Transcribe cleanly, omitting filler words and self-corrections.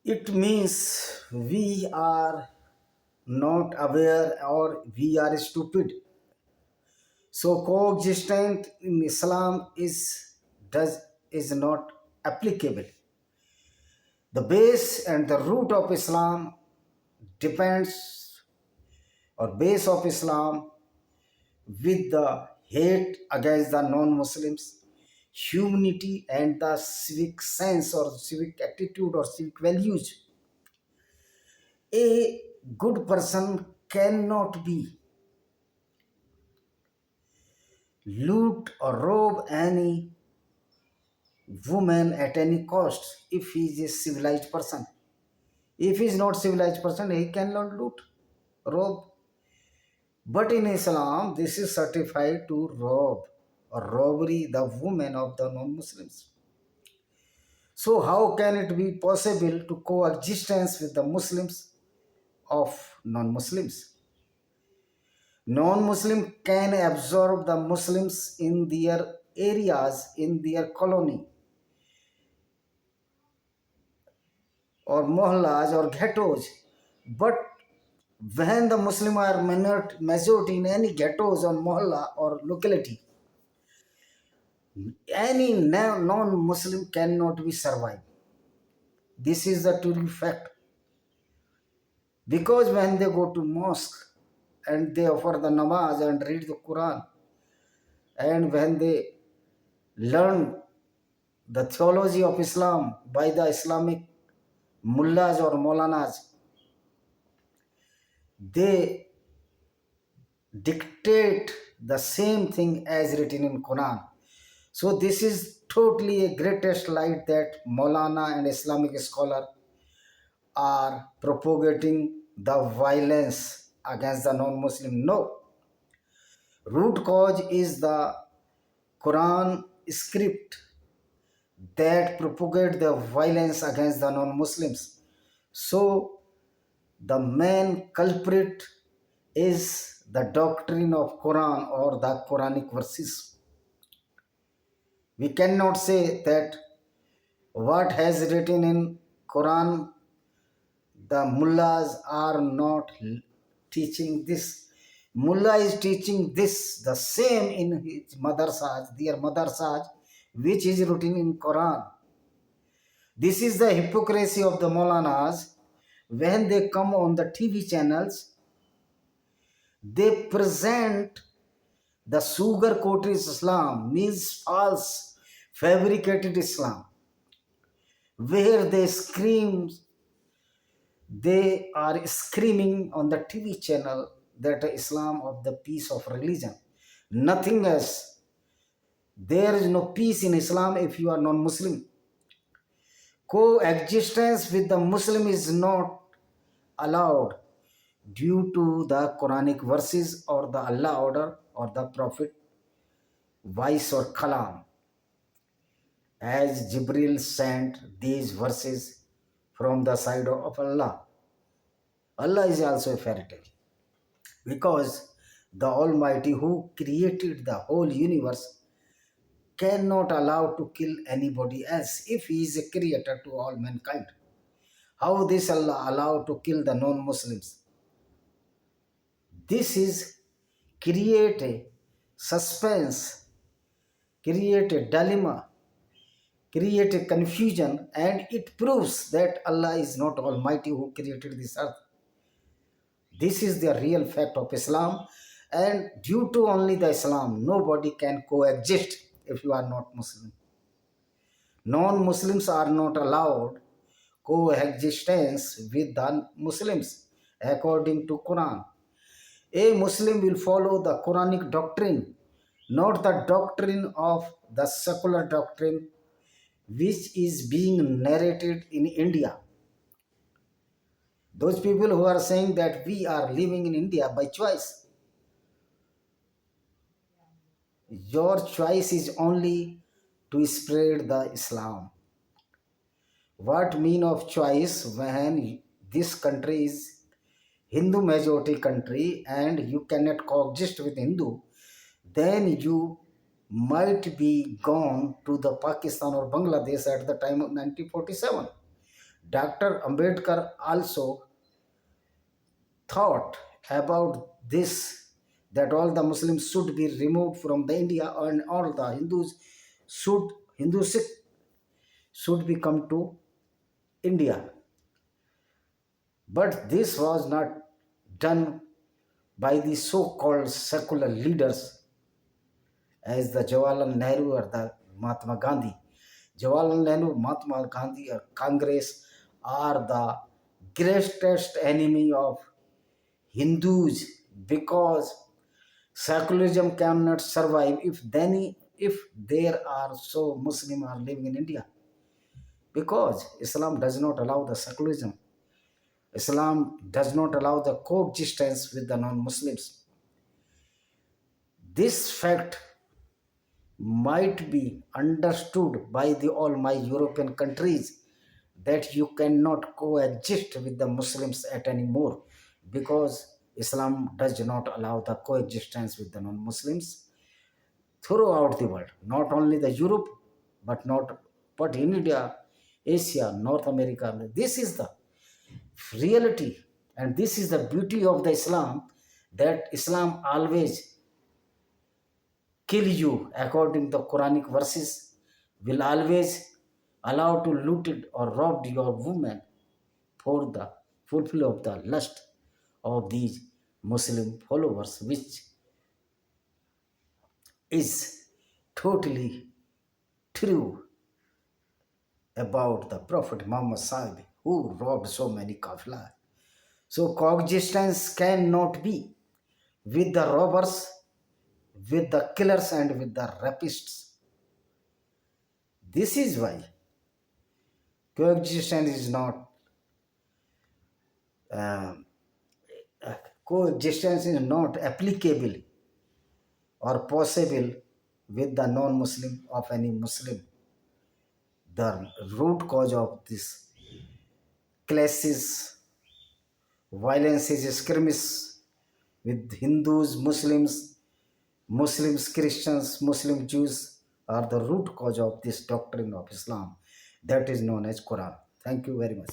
It means we are not aware or we are stupid. So coexistence in Islam is not applicable. The base and the root of Islam depends or base of Islam with the hate against the non-Muslims, humanity and the civic sense or civic attitude or civic values. A good person cannot be loot or rob any woman at any cost if he is a civilized person. If he is not civilized person, he cannot loot, rob. But in Islam, this is certified to rob or robbery the women of the non-Muslims. So how can it be possible to coexistence with the Muslims of non-Muslims? Non-Muslim can absorb the Muslims in their areas, in their colony or mohallas or ghettos. But when the Muslim are majority in any ghettos or mohalla or locality, any non-Muslim cannot be survived. This is the true fact. Because when they go to mosque and they offer the namaz and read the Quran, and when they learn the theology of Islam by the Islamic mullahs or maulanas, they dictate the same thing as written in Quran. So this is totally a greatest light that Maulana and Islamic scholar are propagating the violence against the non-Muslim. No, root cause is the Quran script that propagate the violence against the non-Muslims. So the main culprit is the doctrine of Quran or the Quranic verses. We cannot say that what has written in Quran, the mullahs are not teaching this. Mullah is teaching this, the same in his madrasas, their madrasas, which is written in Quran. This is the hypocrisy of the Maulanas. When they come on the TV channels, they present the sugar-coated Islam, means false, fabricated Islam, where they are screaming on the TV channel that Islam of the peace of religion. Nothing else. There is no peace in Islam if you are non-Muslim. Coexistence with the Muslim is not allowed due to the Quranic verses or the Allah order or the Prophet voice or kalam, as Jibril sent these verses from the side of Allah. Allah is also a fairy tale because the Almighty who created the whole universe cannot allow to kill anybody else if he is a creator to all mankind. How this Allah allowed to kill the non-Muslims? This is create a suspense, create a dilemma, create a confusion, and it proves that Allah is not Almighty who created this earth. This is the real fact of Islam, and due to only the Islam, nobody can coexist if you are not Muslim. Non-Muslims are not allowed coexistence with the Muslims according to Quran. A Muslim will follow the Quranic doctrine, not the doctrine of the secular doctrine which is being narrated in India. Those people who are saying that we are living in India by choice, your choice is only to spread the Islam. What mean of choice when this country is Hindu majority country and you cannot coexist with Hindu, then you might be gone to the Pakistan or Bangladesh at the time of 1947. Dr. Ambedkar also thought about this, that all the Muslims should be removed from the India and all the should Hindus should be come to India. But this was not done by the so-called secular leaders as the Jawaharlal Nehru or the Mahatma Gandhi. Jawaharlal Nehru, Mahatma Gandhi or Congress are the greatest enemy of Hindus, because secularism cannot survive if there are so Muslim are living in India, because Islam does not allow the secularism. Islam does not allow the coexistence with the non-Muslims. This fact might be understood by the all my European countries, that you cannot coexist with the Muslims at anymore, because Islam does not allow the coexistence with the non-Muslims throughout the world, not only the Europe, but in India, Asia, North America. This is the reality, and this is the beauty of the Islam, that Islam always kill you according to the Quranic verses, will always allow to loot it or rob your woman for the fulfill of the lust of these Muslim followers, which is totally true about the Prophet Muhammad Sahib, who robbed so many kafla. So coexistence cannot be with the robbers, with the killers, and with the rapists. This is why coexistence is not uh, coexistence is not applicable or possible with the non-Muslim of any Muslim. The root cause of this clashes, violence is skirmish with Hindus, Muslims, Christians, Muslim Jews are the root cause of this doctrine of Islam that is known as Quran. Thank you very much.